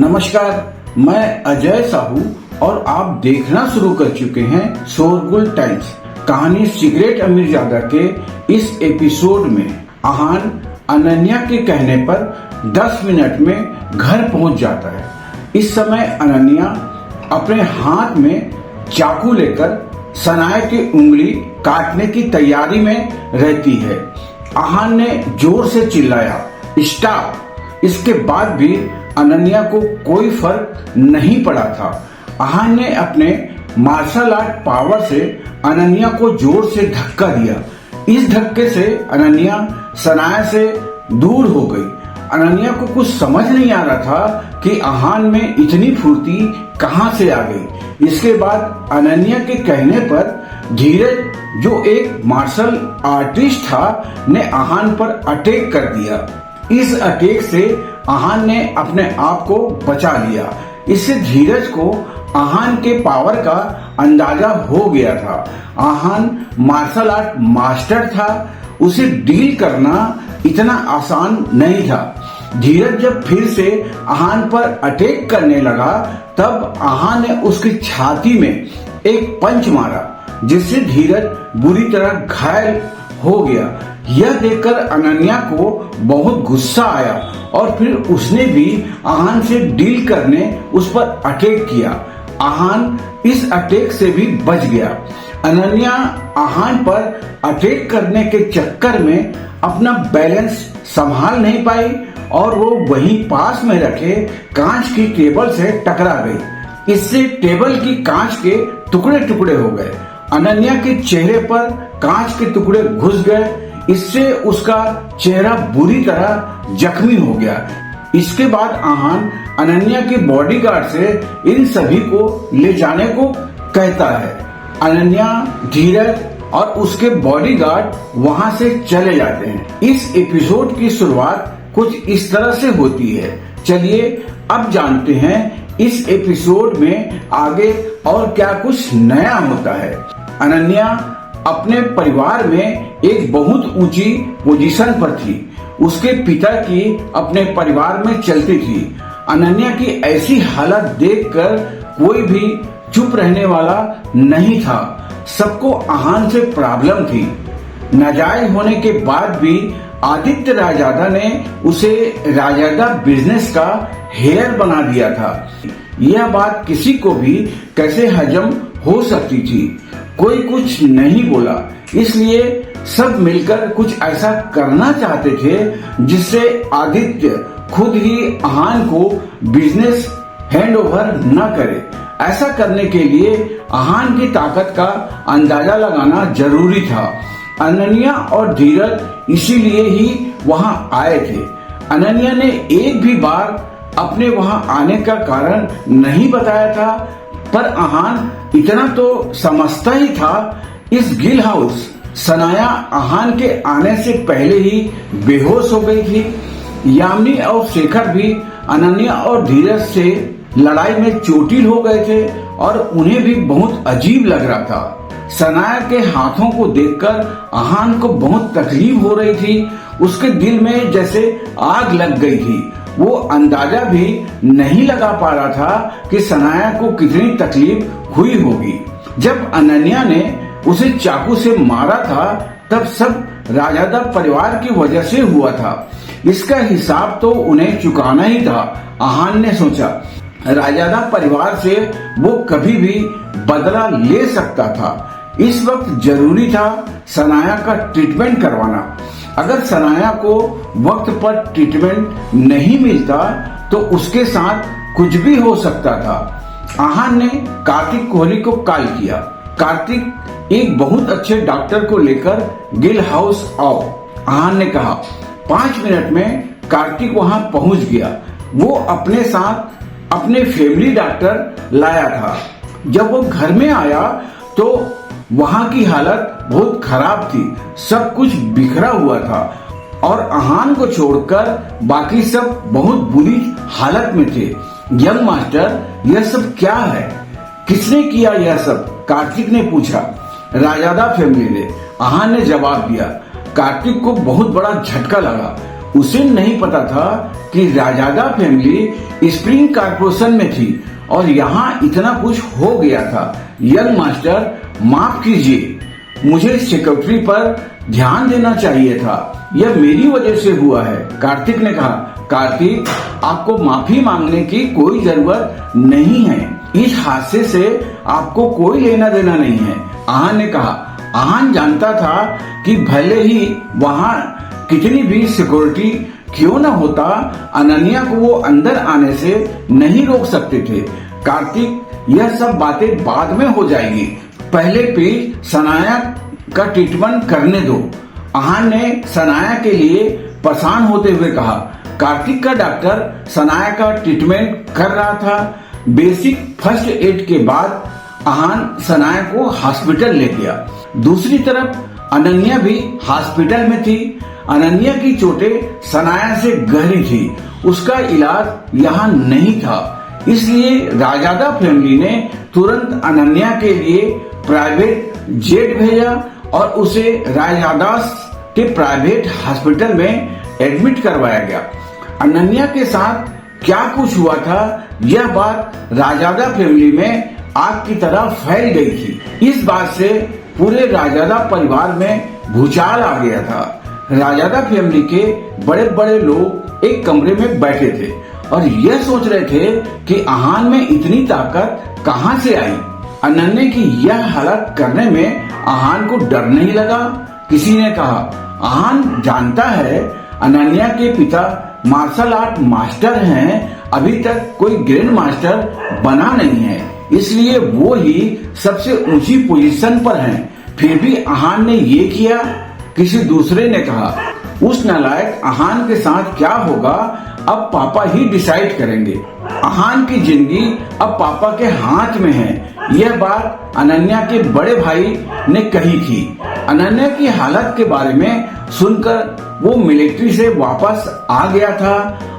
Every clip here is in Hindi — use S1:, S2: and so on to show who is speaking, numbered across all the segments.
S1: नमस्कार, मैं अजय साहू और आप देखना शुरू कर चुके हैं शोरगुल टाइम्स। कहानी सिगरेट अमीरजादा के इस एपिसोड में आहान अनन्या के कहने पर 10 मिनट में घर पहुंच जाता है। इस समय अनन्या अपने हाथ में चाकू लेकर सनाया की उंगली काटने की तैयारी में रहती है। आहान ने जोर से चिल्लाया, स्टॉप! इसके बाद भी अनन्या को कोई फर्क नहीं पड़ा था। आहान ने अपने मार्शल आर्ट पावर से अनन्या को जोर से धक्का दिया। इस धक्के से अनन्या सनाया से दूर हो गई। अनन्या को कुछ समझ नहीं आ रहा था कि आहान में इतनी फुर्ती कहां से आ गई। इसके बाद अनन्या के कहने पर धीरज, जो एक मार्शल आर्टिस्ट था, ने आहान पर अटैक कर दिया। इस अटैक से आहान ने अपने आप को बचा लिया। इससे धीरज को आहान के पावर का अंदाजा हो गया था। आहान मार्शल आर्ट मास्टर था, उसे डील करना इतना आसान नहीं था। धीरज जब फिर से आहान पर अटैक करने लगा, तब आहान ने उसकी छाती में एक पंच मारा, जिससे धीरज बुरी तरह घायल हो गया। यह देखकर अनन्या को बहुत गुस्सा आया और फिर उसने भी आहान से डील करने उस पर अटैक किया। आहान इस अटैक से भी बच गया। अनन्या आहान पर अटैक करने के चक्कर में अपना बैलेंस संभाल नहीं पाई और वो वहीं पास में रखे कांच की टेबल से टकरा गई। इससे टेबल की कांच के टुकड़े टुकड़े हो गए। अनन्या के चेहरे पर कांच के टुकड़े घुस गए। इससे उसका चेहरा बुरी तरह जख्मी हो गया। इसके बाद आहान अनन्या के बॉडीगार्ड से इन सभी को ले जाने को कहता है। अनन्या, धीरज और उसके बॉडीगार्ड वहां से चले जाते हैं। इस एपिसोड की शुरुआत कुछ इस तरह से होती है। चलिए अब जानते हैं इस एपिसोड में आगे और क्या कुछ नया होता है। अनन्या अपने परिवार में एक बहुत ऊंची पोजीशन पर थी। उसके पिता की अपने परिवार में चलती थी। अनन्या की ऐसी हालत देखकर कोई भी चुप रहने वाला नहीं था। सबको आहान से प्रॉब्लम थी। नाजायज होने के बाद भी आदित्य रायजादा ने उसे रायजादा बिजनेस का हेयर बना दिया था। यह बात किसी को भी कैसे हजम हो सकती थी। कोई कुछ नहीं बोला, इसलिए सब मिलकर कुछ ऐसा करना चाहते थे जिससे आदित्य खुद ही आहान को बिजनेस हैंड ओवर न करे। ऐसा करने के लिए आहान की ताकत का अंदाजा लगाना जरूरी था। अनन्या और धीरज इसीलिए ही वहां आए थे। अनन्या ने एक भी बार अपने वहां आने का कारण नहीं बताया था, पर आहान इतना तो समझता ही था। इस गिल हाउस सनाया आहान के आने से पहले ही बेहोश हो गई थी। यामिनी और शेखर भी अनन्या और धीरज से लड़ाई में चोटिल हो गए थे और उन्हें भी बहुत अजीब लग रहा था। सनाया के हाथों को देखकर आहान को बहुत तकलीफ हो रही थी। उसके दिल में जैसे आग लग गई थी। वो अंदाजा भी नहीं लगा पा रहा था कि सनाया को कितनी तकलीफ हुई होगी। जब अनन्या ने उसे चाकू से मारा था, तब सब रायजादा परिवार की वजह से हुआ था। इसका हिसाब तो उन्हें चुकाना ही था। आहान ने सोचा, रायजादा परिवार से वो कभी भी बदला ले सकता था। इस वक्त जरूरी था सनाया का ट्रीटमेंट करवाना। अगर सनाया को वक्त पर ट्रीटमेंट नहीं मिलता तो उसके साथ कुछ भी हो सकता था। आहान ने कार्तिक कोहली को कॉल किया। कार्तिक, एक बहुत अच्छे डॉक्टर को लेकर गिल हाउस आओ। आहान ने कहा। 5 मिनट में कार्तिक वहां पहुंच गया। वो अपने साथ अपने फैमिली डॉक्टर लाया था। जब वो घर में आया तो वहां की हालत बहुत खराब थी। सब कुछ बिखरा हुआ था और आहान को छोड़कर बाकी सब बहुत बुरी हालत में थे। यंग मास्टर, यह सब क्या है? किसने किया यह सब? कार्तिक ने पूछा। रायजादा फैमिली ने, आहान ने जवाब दिया। कार्तिक को बहुत बड़ा झटका लगा। उसे नहीं पता था कि राजादा फैमिली स्प्रिंग कॉर्पोरेशन में थी और यहाँ इतना कुछ हो गया था। यंग मास्टर, माफ कीजिए, मुझे सेक्रेटरी पर ध्यान देना चाहिए था, यह मेरी वजह से हुआ है। कार्तिक ने कहा, कार्तिक, आपको माफी मांगने की कोई जरूरत नहीं है, इस हादसे से आपको कोई लेना देना नहीं है। आहान ने कहा, आहान जानता था कि भले ही वहाँ कितनी भी सिक्योरिटी क्यों न होता, अनन्या को वो अंदर आने से नहीं रोक सकते थे। कार्तिक, यह सब बातें बाद में हो जाएगी, पहले प्लीज सनाया का ट्रीटमेंट करने दो। आहान ने सनाया के लिए परेशान होते हुए कहा। कार्तिक का डॉक्टर सनाया का ट्रीटमेंट कर रहा था। बेसिक फर्स्ट एड के बाद आहान सनाया को हॉस्पिटल ले गया। दूसरी तरफ अनन्या भी हॉस्पिटल में थी। अनन्या की चोटें सनाया से गहरी थी, उसका इलाज यहाँ नहीं था, इसलिए राजादा फैमिली ने तुरंत अनन्या के लिए प्राइवेट जेट भेजा और उसे राजादा के प्राइवेट हॉस्पिटल में एडमिट करवाया गया। अनन्या के साथ क्या कुछ हुआ था, यह बात राजादा फैमिली में आग की तरह फैल गई थी। इस बात से पूरे राजादा परिवार में भूचाल आ गया था। राजादा फैमिली के बड़े बड़े लोग एक कमरे में बैठे थे और यह सोच रहे थे कि आहान में इतनी ताकत कहां से आई। अनन्या की यह हालत करने में आहान को डर नहीं लगा। किसी ने कहा, आहान जानता है अनन्या के पिता मार्शल आर्ट मास्टर हैं, अभी तक कोई ग्रैंड मास्टर बना नहीं है, इसलिए वो ही सबसे ऊंची पोजीशन पर हैं। फिर भी आहान ने ये किया। किसी दूसरे ने कहा, उस नालायक आहान के साथ क्या होगा अब पापा ही डिसाइड करेंगे। आहान की जिंदगी अब पापा के हाथ में है। यह बात अनन्या के बड़े भाई ने कही थी। अनन्या की हालत के बारे में सुनकर वो मिलिट्री से वापस आ गया था।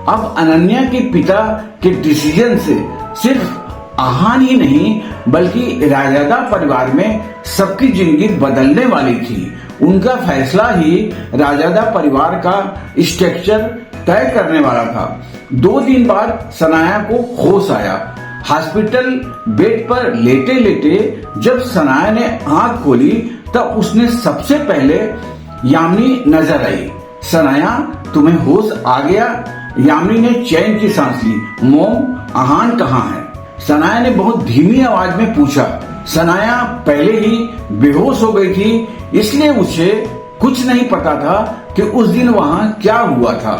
S1: अब अनन्या के पिता के डिसीजन से सिर्फ आहान ही नहीं बल्कि राजादा परिवार में सबकी जिंदगी बदलने वाली थी। उनका फैसला ही राजादा परिवार का स्ट्रक्चर तय करने वाला था। 2 दिन बाद सनाया को होश आया। हॉस्पिटल बेड पर लेटे लेटे जब सनाया ने आंख खोली तब उसने सबसे पहले यामिनी नजर आई। सनाया, तुम्हें होश आ गया? यामिनी ने चैन की सांस ली। मोम, आहान कहाँ है? सनाया ने बहुत धीमी आवाज में पूछा। सनाया पहले ही बेहोश हो गई थी, इसलिए उसे कुछ नहीं पता था कि उस दिन वहाँ क्या हुआ था।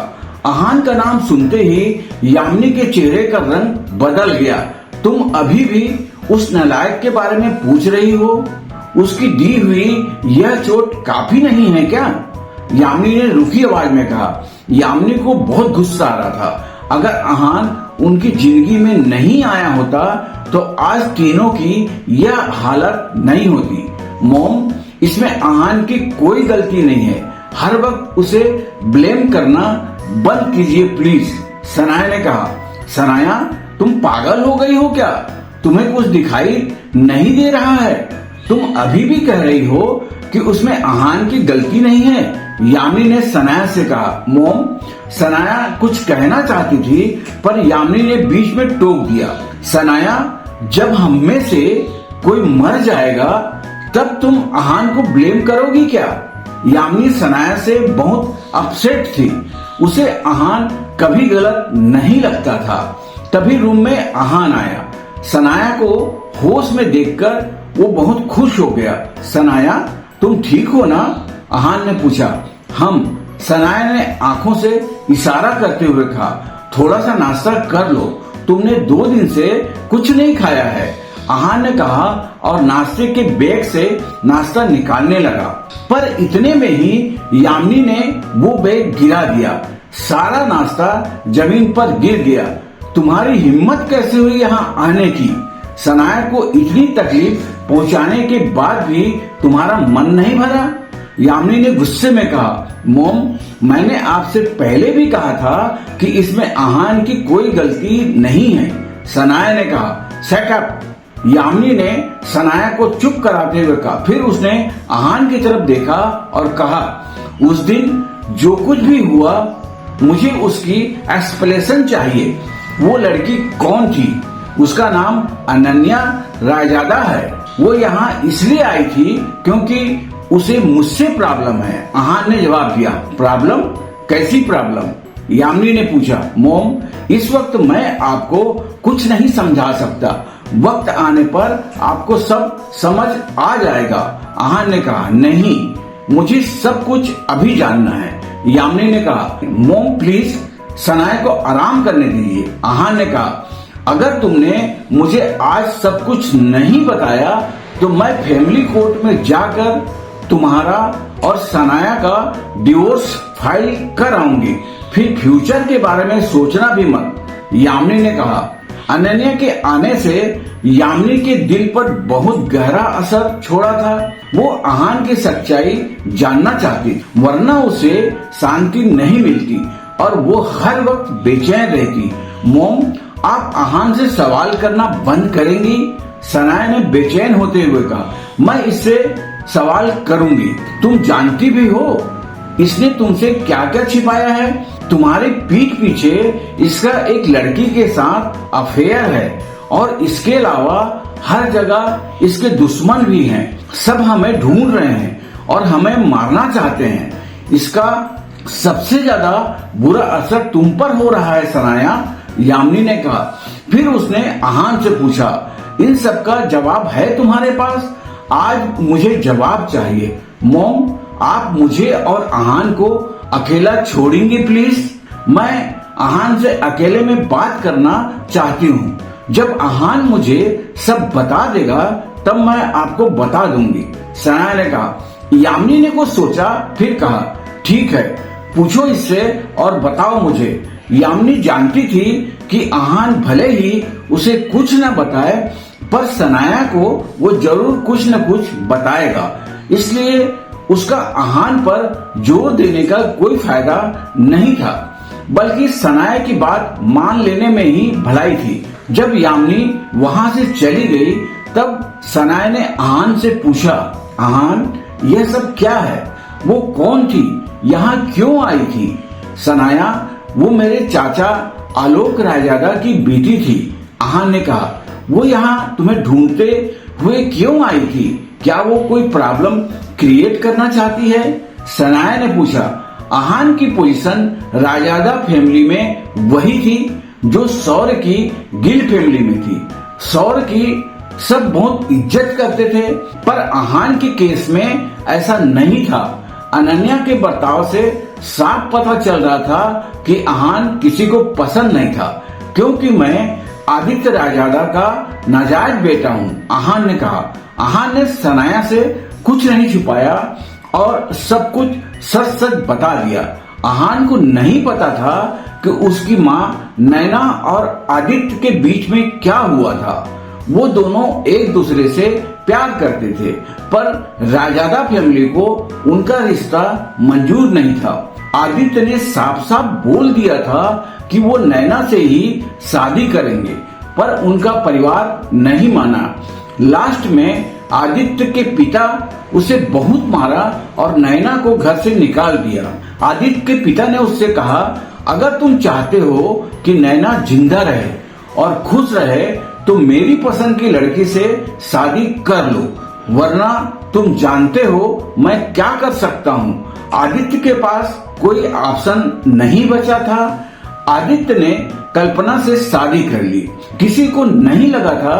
S1: आहान का नाम सुनते ही यामिनी के चेहरे का रंग बदल गया। तुम अभी भी उस नालायक के बारे में पूछ रही हो? उसकी दी हुई यह चोट काफी नहीं है क्या? यामिनी ने रुकी आवाज में कहा। यामिनी को बहुत गुस्सा आ रहा था। अगर आहान उनकी जिंदगी में नहीं आया होता तो आज तीनों की यह हालत नहीं होती। मोम, इसमें आहान की कोई गलती नहीं है, हर वक्त उसे ब्लेम करना बंद कीजिए प्लीज। सनाया ने कहा। सनाया, तुम पागल हो गई हो क्या? तुम्हें कुछ दिखाई नहीं दे रहा है? तुम अभी भी कह रही हो कि उसमें आहान की गलती नहीं है? यामिनी ने सनाया से कहा। मोम, सनाया कुछ कहना चाहती थी पर यामिनी ने बीच में टोक दिया। सनाया, जब हम में से कोई मर जाएगा तब तुम आहान को ब्लेम करोगी क्या? यामिनी सनाया से बहुत अपसेट थी। उसे आहान कभी गलत नहीं लगता था। तभी रूम में आहान आया। सनाया को होश में देखकर वो बहुत खुश हो गया। सनाया, तुम ठीक हो ना? आहान ने पूछा। हम। सनाया ने आंखों से इशारा करते हुए कहा। थोड़ा सा नाश्ता कर लो, तुमने 2 दिन से कुछ नहीं खाया है। आहान ने कहा और नाश्ते के बैग से नाश्ता निकालने लगा। पर इतने में ही यामिनी ने वो बैग गिरा दिया। सारा नाश्ता जमीन पर गिर गया। तुम्हारी हिम्मत कैसे हुई यहाँ आने की? सनाया को इतनी तकलीफ पहुँचाने के बाद भी तुम्हारा मन नहीं भरा? यामिनी ने गुस्से में कहा। मोम, मैंने आपसे पहले भी कहा था कि इसमें आहान की कोई गलती नहीं है। सनाया ने कहा। Shut up. यामिनी ने सनाया को चुप कराते हुए कहा। फिर उसने आहान की तरफ देखा और कहा, उस दिन जो कुछ भी हुआ मुझे उसकी एक्सप्लेनेशन चाहिए। वो लड़की कौन थी? उसका नाम अनन्या रायजादा है। वो यहाँ इसलिए आई थी क्योंकि उसे मुझसे प्रॉब्लम है। आहान ने जवाब दिया। प्रॉब्लम? कैसी प्रॉब्लम? यामिनी ने पूछा। मोम, इस वक्त मैं आपको कुछ नहीं समझा सकता। वक्त आने पर आपको सब समझ आ जाएगा। आहान ने कहा, नहीं, मुझे सब कुछ अभी जानना है। यामिनी ने कहा, मोम प्लीज सनाया को आराम करने दीजिए। आहान ने कहा, अगर तुमने मुझे आज सब कुछ नहीं बताया तो मैं फैमिली कोर्ट में जाकर तुम्हारा और सनाया का डिवोर्स फाइल कर आऊंगी। फिर फ्यूचर के बारे में सोचना भी मत। यामिनी ने कहा। अनन्या के आने से यामिनी के दिल पर बहुत गहरा असर छोड़ा था। वो आहान की सच्चाई जानना चाहती, वरना उसे शांति नहीं मिलती और वो हर वक्त बेचैन रहती। मोम, आप आहान से सवाल करना बंद करेंगी? सनाया ने बेचैन होते हुए कहा। मैं इससे सवाल करूंगी। तुम जानती भी हो इसने तुमसे क्या क्या छिपाया है। तुम्हारे पीठ पीछे इसका एक लड़की के साथ अफेयर है और इसके अलावा हर जगह इसके दुश्मन भी हैं। सब हमें ढूंढ रहे हैं और हमें मारना चाहते हैं। इसका सबसे ज्यादा बुरा असर तुम पर हो रहा है सनाया, यामिनी ने कहा। फिर उसने आहान से पूछा, इन सब का जवाब है तुम्हारे पास? आज मुझे जवाब चाहिए। मोम, आप मुझे और आहान को अकेला छोड़ेंगे प्लीज? मैं आहान से अकेले में बात करना चाहती हूँ। जब आहान मुझे सब बता देगा तब मैं आपको बता दूंगी, सनाया ने कहा। यामिनी ने कुछ सोचा, फिर कहा, ठीक है, पूछो इससे और बताओ मुझे। यामिनी जानती थी कि आहान भले ही उसे कुछ न बताए पर सनाया को वो जरूर कुछ न कुछ बताएगा, इसलिए उसका आहान पर जोर देने का कोई फायदा नहीं था, बल्कि सनाया की बात मान लेने में ही भलाई थी। जब यामिनी वहां से चली गई तब सनाया ने आहान से पूछा, आहान, यह सब क्या है? वो कौन थी? यहाँ क्यों आई थी? सनाया, वो मेरे चाचा आलोक रायजादा की बेटी थी। आहान ने कहा। वो यहाँ तुम्हें ढूंढते हुए क्यों आई थी? क्या वो कोई प्रॉब्लम क्रिएट करना चाहती है? सनाया ने पूछा। आहान की पोजीशन रायजादा फैमिली में वही थी जो सौर्य की गिल फैमिली में थी। सौर्य की सब बहुत इज्जत करते थे, पर आहान के केस में ऐसा नहीं था। अनन्या के बर्ताव से साफ पता चल रहा था कि आहान किसी को पसंद नहीं था, क्योंकि मैं आदित्य रायजादा का नाजायज बेटा हूँ, आहान ने कहा। आहान ने सनाया से कुछ नहीं छुपाया और सब कुछ सच सच बता दिया। आहान को नहीं पता था कि उसकी माँ नैना और आदित्य के बीच में क्या हुआ था। वो दोनों एक दूसरे से प्यार करते थे, पर रायजादा फैमिली को उनका रिश्ता मंजूर नहीं था। आदित्य ने साफ साफ बोल दिया था कि वो नैना से ही शादी करेंगे, पर उनका परिवार नहीं माना। लास्ट में आदित्य के पिता उसे बहुत मारा और नैना को घर से निकाल दिया। आदित्य के पिता ने उससे कहा, अगर तुम चाहते हो कि नैना जिंदा रहे और खुश रहे तो मेरी पसंद की लड़की से शादी कर लो, वरना तुम जानते हो मैं क्या कर सकता हूँ। आदित्य के पास कोई ऑप्शन नहीं बचा था। आदित्य ने कल्पना से शादी कर ली। किसी को नहीं लगा था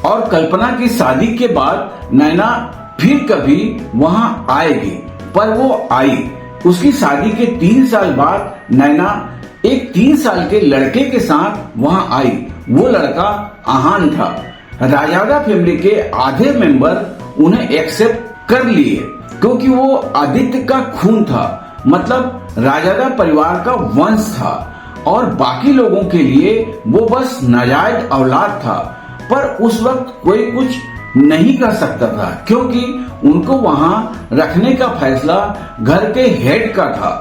S1: और कल्पना की शादी के बाद नैना फिर कभी वहां आएगी, पर वो आई। उसकी शादी के 3 साल बाद नैना एक 3 साल के लड़के के साथ वहां आई। वो लड़का आहान था। रायजादा फैमिली के आधे मेंबर उन्हें एक्सेप्ट कर लिए क्योंकि वो आदित्य का खून था, मतलब रायजादा परिवार का वंश था, और बाकी लोगों के लिए वो बस नाजायज औलाद था। पर उस वक्त कोई कुछ नहीं कर सकता था क्योंकि उनको वहां रखने का फैसला घर के हेड का था।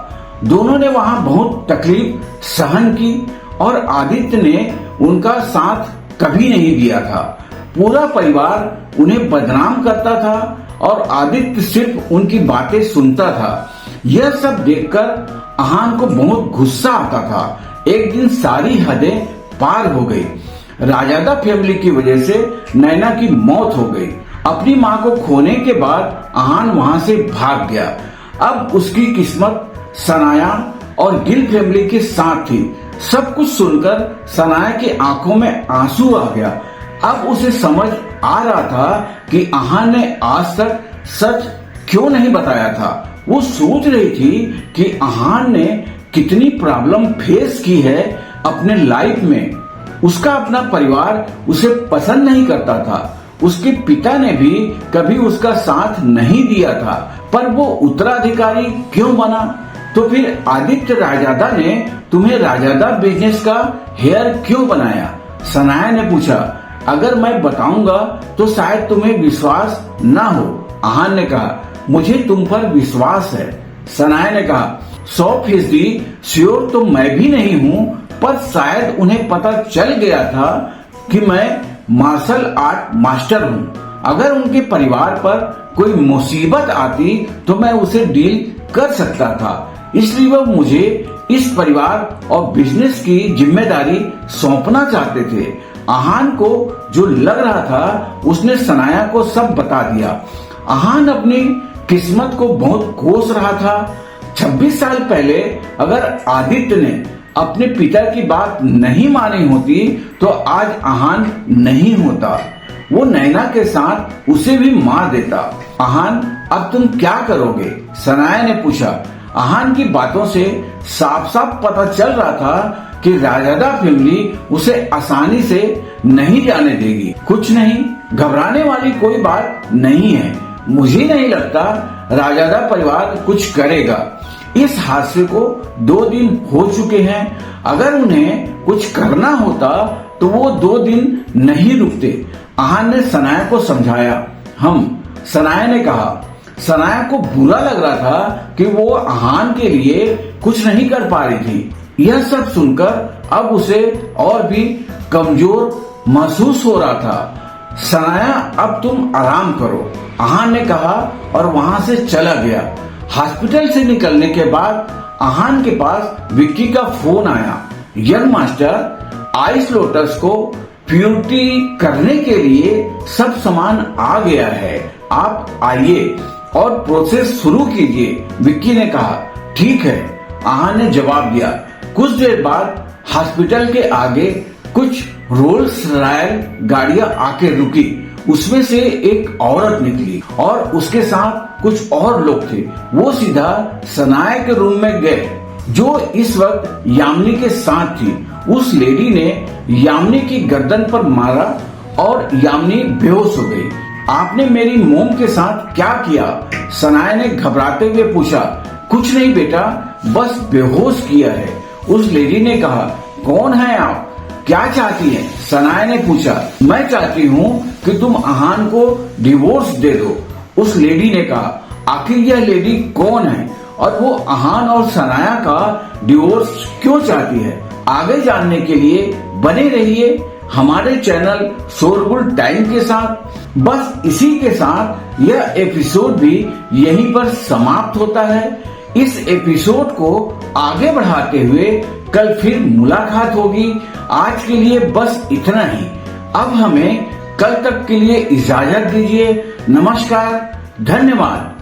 S1: दोनों ने वहां बहुत तकलीफ सहन की और आदित्य ने उनका साथ कभी नहीं दिया था। पूरा परिवार उन्हें बदनाम करता था और आदित्य सिर्फ उनकी बातें सुनता था। यह सब देखकर अहान को बहुत गुस्सा आता था। एक दिन सारी हदें पार हो गई। राजादा फैमिली की वजह से नैना की मौत हो गई। अपनी माँ को खोने के बाद अहान वहां से भाग गया। अब उसकी किस्मत सनाया और गिल फैमिली के साथ थी। सब कुछ सुनकर सनाया की आंखों में आंसू आ गया। अब उसे समझ आ रहा था कि अहान ने आज तक सच क्यों नहीं बताया था। वो सोच रही थी कि अहान ने कितनी प्रॉब्लम फेस की है अपने लाइफ में। उसका अपना परिवार उसे पसंद नहीं करता था। उसके पिता ने भी कभी उसका साथ नहीं दिया था, पर वो उत्तराधिकारी क्यों बना? तो फिर आदित्य राजादा ने तुम्हें राजादा बिजनेस का हेयर क्यों बनाया? सनाया ने पूछा। अगर मैं बताऊंगा तो शायद तुम्हें विश्वास ना हो। अहान ने कहा, मुझे तुम पर विश्वास है। सनाया ने कहा, 100% श्योर तो मैं भी नहीं हूँ, पर शायद उन्हें पता चल गया था कि मैं मार्शल आर्ट मास्टर हूँ। अगर उनके परिवार पर कोई मुसीबत आती तो मैं उसे डील कर सकता था, इसलिए वो मुझे इस परिवार और बिजनेस की जिम्मेदारी सौंपना चाहते थे। अहान को जो लग रहा था उसने सनाया को सब बता दिया। अहान अपनी किस्मत को बहुत कोस रहा था। 26 साल पहले अगर आदित्य ने अपने पिता की बात नहीं मानी होती तो आज अहान नहीं होता। वो नैना के साथ उसे भी मार देता। अहान, अब तुम क्या करोगे? सनाया ने पूछा। अहान की बातों से साफ साफ पता चल रहा था कि राजादा फैमिली उसे आसानी से नहीं जाने देगी। कुछ नहीं, घबराने वाली कोई बात नहीं है। मुझे नहीं लगता राजादा परिवार कुछ करेगा। इस हादसे को 2 दिन हो चुके हैं। अगर उन्हें कुछ करना होता तो वो 2 दिन नहीं रुकते। अहान ने सनाया को समझाया। सनाया ने कहा। सनाया को बुरा लग रहा था कि वो अहान के लिए कुछ नहीं कर पा रही थी। यह सब सुनकर अब उसे और भी कमजोर महसूस हो रहा था। सनाया, अब तुम आराम करो, अहान ने कहा और वहां से चला गया। हॉस्पिटल से निकलने के बाद अहान के पास विक्की का फोन आया। यंग मास्टर, आइस लोटस को प्यूरिटी करने के लिए सब सामान आ गया है, आप आइए और प्रोसेस शुरू कीजिए, विक्की ने कहा। ठीक है, अहान ने जवाब दिया। कुछ देर बाद हॉस्पिटल के आगे कुछ रोल्स रॉयल गाड़ियां आके रुकी। उसमें से एक औरत निकली और उसके साथ कुछ और लोग थे। वो सीधा सनाया के रूम में गए, जो इस वक्त यामिनी के साथ थी। उस लेडी ने यामिनी की गर्दन पर मारा और यामिनी बेहोश हो गई। आपने मेरी मोम के साथ क्या किया? सनाया ने घबराते हुए पूछा। कुछ नहीं बेटा, बस बेहोश किया है, उस लेडी ने कहा। कौन है आप? क्या चाहती है? सनाया ने पूछा। मैं चाहती हूँ कि तुम अहान को डिवोर्स दे दो, उस लेडी ने कहा। आखिर यह लेडी कौन है और वो अहान और सनाया का डिवोर्स क्यों चाहती है? आगे जानने के लिए बने रहिए हमारे चैनल शोरगुल टाइम के साथ। बस इसी के साथ यह एपिसोड भी यहीं पर समाप्त होता है। इस एपिसोड को आगे बढ़ाते हुए कल फिर मुलाकात होगी। आज के लिए बस इतना ही। अब हमें कल तक के लिए इजाजत दीजिए। नमस्कार, धन्यवाद।